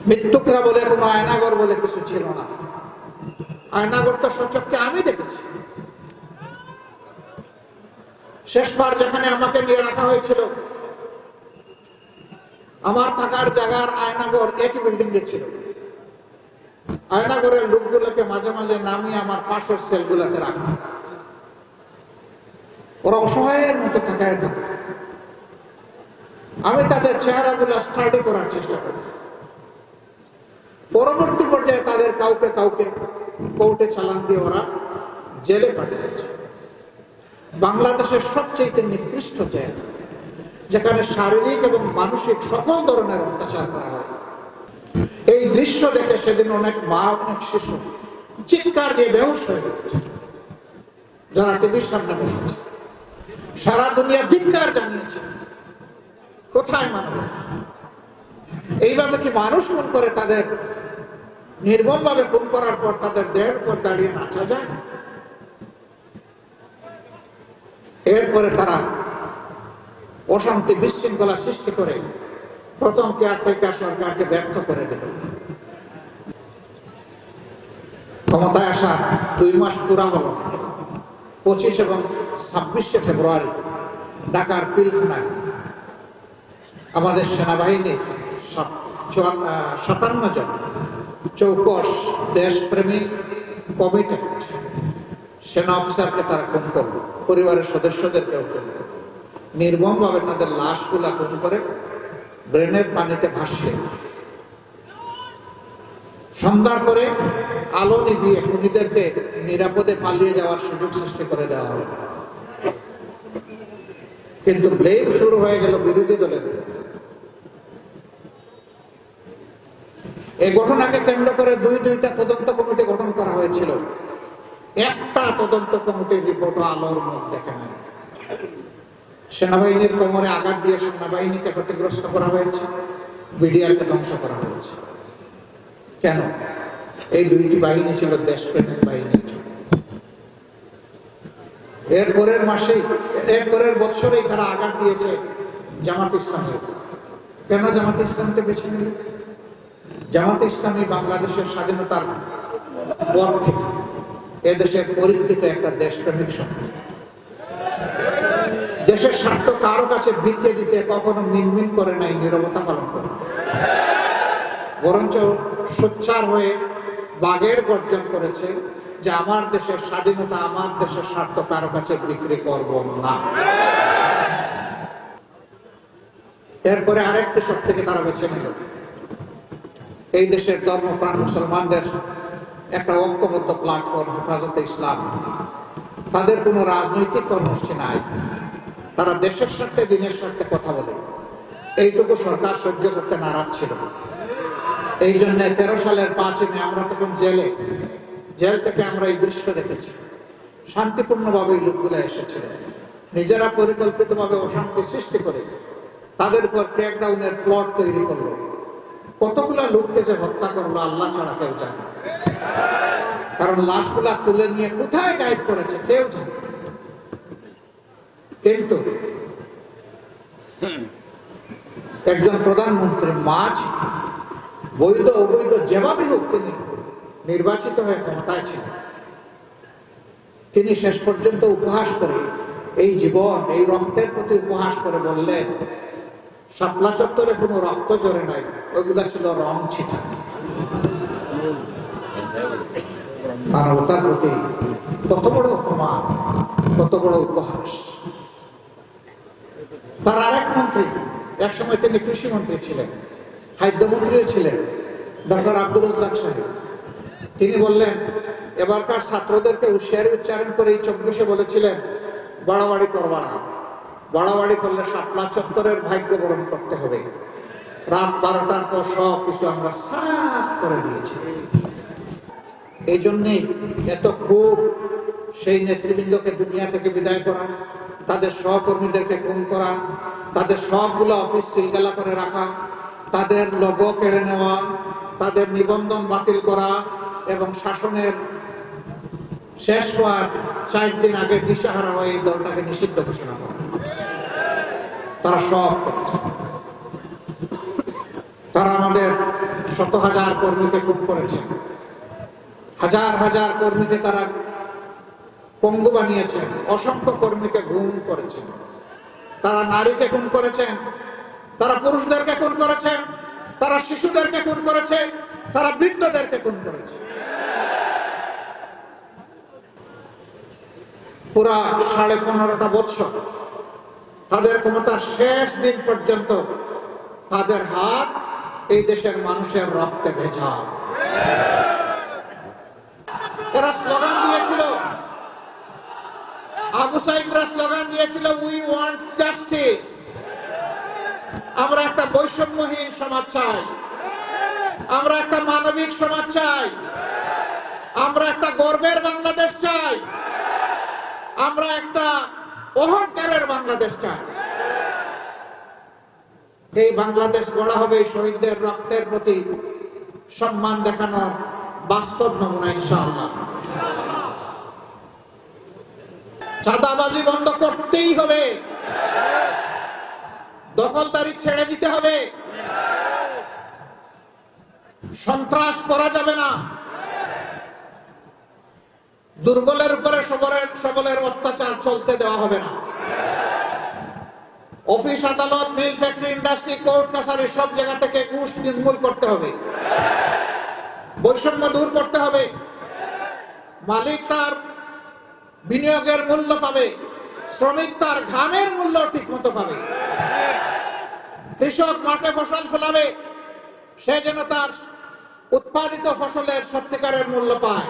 মৃত্যুকরা বলে কোনো আয়নাগর বলে কিছু ছিল না। আয়নাগর তো সচক্ষে আমি দেখেছি। শেষবার যেখানে আমাকে নিয়ে রাখা হয়েছিল, আমার থাকার জায়গার আয়নাগর একই বিল্ডিং এ ছিল। আয়নাগরের লোকগুলোকে মাঝে মাঝে নামিয়ে আমার পাশের সেলগুলোতে রাখা। ওরা অসহায়ের মতো থাকায় থাকত। আমি তাদের চেহারাগুলো স্টাডি করার চেষ্টা করি। পরবর্তী পর্যায়ে তাদের কাউকে কাউকে কোর্টে চালান দিয়ে ওরা জেলে পাঠিয়েছে। বাংলাদেশের সবচেয়ে নিকৃষ্ট জেল, যেখানে শারীরিক এবং মানসিক সকল ধরনের অত্যাচার করা হয়। এই দৃশ্য দেখে সেদিন অনেক মা, অনেক শিশু চিৎকার দিয়ে বেহুশ হয়ে গেছে, যারা টিভির সামনে বসেছে। সারা দুনিয়া ধিক্কার জানিয়েছে। কোথায় মানব? এইভাবে কি মানুষ খুন করে তাদের নির্মম ভাবে খুন করার পর তাদের দেহের উপর দাঁড়িয়ে নাচা যায়? এরপরে তারা অশান্তি বিশৃঙ্খলা সৃষ্টি করে প্রথম কেয়ারটেকার সরকারকে ব্যর্থ করে দিল। ক্ষমতায় আসা 2 মাস পুরা হল। 25 এবং 26শে ফেব্রুয়ারি ঢাকার পিলখানায় আমাদের সেনাবাহিনীর 57 জন চৌকস দেশপ্রেমী কমিটেড সেনা অফিসারকে তারা খুন করল, পরিবারের সদস্যদেরকেও খুন করল। নির্মম ভাবে তাদের লাশগুলা খুন করে ব্রেনের পানিতে ভাসিয়ে সন্ধ্যার পরে আলো নিভিয়ে খুনিদেরকে নিরাপদে পালিয়ে যাওয়ার সুযোগ সৃষ্টি করে দেওয়া হবে। কিন্তু ব্লেম শুরু হয়ে গেল বিরোধী দলের। এই ঘটনাকে কেন্দ্র করে দুইটা তদন্ত কমিটি গঠন করা হয়েছিল। একটা তদন্ত কমিটির রিপোর্টও আলোর মুখ দেখে নাই। সেনাবাহিনীর কোমরে আঘাত দিয়ে সেনাবাহিনীকে ক্ষতিগ্রস্ত করা হয়েছে, বিডিআরকে ধ্বংস করা হয়েছে। কেন? এই দুইটি বাহিনী ছিল দেশপ্রেমিক বাহিনী। এরপরের বছরেই তারা আঘাত দিয়েছে জামাত ইসলামী। কেন জামাত ইসলামকে বেছে নিল? জামাত ইসলামী বাংলাদেশের স্বাধীনতার পর থেকে এদেশের পরীক্ষিত একটা দেশপ্রেমিক শক্তি। দেশের স্বার্থ কারো কাছে বিক্রি দিতে কখনো মিনমিন করে নাই, নীরবতা পালন করে, বরঞ্চ সোচ্চার হয়ে বাঘের গর্জন করেছে যে আমার দেশের স্বাধীনতা, আমার দেশের স্বার্থ কারো কাছে বিক্রি করব না। এরপরে আরেকটি শক্তিকে তারা বেছে নিল। এই দেশের ধর্মপ্রাণ মুসলমানদের একটা ঐক্যবদ্ধ প্ল্যাটফর্ম হেফাজতে ইসলাম। তাদের কোনো রাজনৈতিক কর্মসূচি নাই, তারা দেশের স্বার্থে দিনের স্বার্থে কথা বলে। এইটুকু সরকার সহ্য করতে নারাজ ছিল। এই জন্য 13 সালের 5 মে আমরা তখন জেল থেকে আমরা এই দৃশ্য দেখেছি। শান্তিপূর্ণভাবে এই লোকগুলো এসেছিল, নিজেরা পরিকল্পিতভাবে অশান্তি সৃষ্টি করে তাদের উপর ক্র্যাকডাউনের প্লট তৈরি করলো। কতগুলা লোককে যে হত্যা করলো আল্লাহ ছাড়া কেউ জানে, কারণ লাশগুলা তুলে নিয়ে কোথায় গায়েব করেছে কেউ জানে। কিন্তু একজন প্রধানমন্ত্রী মাঝ বৈধ অবৈধ যেভাবে হোক তিনি নির্বাচিত হয়ে ক্ষমতায় ছিলেন। তিনি শেষ পর্যন্ত উপহাস করে, এই জীবন, এই রক্তের প্রতি উপহাস করে বললেন, শাপলা চত্বরে কোনো রক্ত জড়ে নাই, ওইগুলা ছিল রং ছিটা। মানবতার প্রতি কত বড় অপমান, কত বড় উপহাস। তার আরেক মন্ত্রী, একসময় তিনি কৃষি মন্ত্রী ছিলেন, খাদ্যমন্ত্রীও ছিলেন, ডক্টর আব্দুল রাজ্জাক সাহেব। তিনি বললেন, এবারকার ছাত্রদেরকে হুঁশিয়ারি উচ্চারণ করে এই 24-এ বলেছিলেন, বাড়াবাড়ি করবা না, বাড়াবাড়ি করলে শাপলা চত্বরের ভাগ্য বরণ করতে হবে। রাত 12টার পর সব কিছু আমরা সাফ করে দিয়েছি। এই জন্যেই এত খুব সেই নেতৃবৃন্দকে দুনিয়া থেকে বিদায় করা, তাদের সহকর্মীদেরকে খুন করা, তাদের সবগুলো অফিস সিলগালা করে রাখা, তাদের লোগো কেড়ে নেওয়া, তাদের নিবন্ধন বাতিল করা এবং শাসনের শেষ হওয়ার 4 দিন আগে দিশাহারা হয়ে এই দলটাকে নিষিদ্ধ ঘোষণা করা। তারা সব করেছে। তারা আমাদের শত হাজার কর্মীকে খুন করেছেন, হাজার হাজার কর্মীকে তারা পঙ্গু বানিয়েছেন, অসংখ্য কর্মীকে গুম করেছেন, তারা নারীকে খুন করেছেন, তারা পুরুষদেরকে খুন করেছেন, তারা শিশুদেরকে খুন করেছে, তারা বৃদ্ধদেরকে খুন করেছে। পুরা 15.5 বছর তাদের ক্ষমতার শেষ দিন পর্যন্ত তাদের হাত এই দেশের মানুষের রক্তে ভেজা। এরা স্লোগান দিয়েছিল, আবু সাইদরা স্লোগান দিয়েছিল, উই ওয়ান্ট জাস্টিস। আমরা একটা বৈষম্যহীন সমাজ চাই, আমরা একটা মানবিক সমাজ চাই, আমরা একটা গর্বের বাংলাদেশ চাই, আমরা একটা অহংকারের বাংলাদেশ চাই। এই বাংলাদেশ গড়া হবে শহীদদের রক্তের প্রতি সম্মান দেখানোর বাস্তব নমুনা ইনশাআল্লাহ। চাঁদাবাজি বন্ধ করতেই হবে, দখলদারি ছেড়ে দিতে হবে, সন্ত্রাস করা যাবে না, দুর্বলের উপরে সবলের অত্যাচার চলতে দেওয়া হবে না। অফিস আদালত, মিল, ফ্যাক্টরি, ইন্ডাস্ট্রি, কোর্ট কাছারি সব জায়গা থেকে ঘুষ নির্মূল করতে হবে, বৈষম্য দূর করতে হবে। মালিক তার বিনিয়োগের মূল্য পাবে, শ্রমিক তার ঘামের মূল্য ঠিক মতো পাবে। কৃষক মাঠে ফসল ফলাবে, সে যেন তার উৎপাদিত ফসলের সত্যিকারের মূল্য পায়।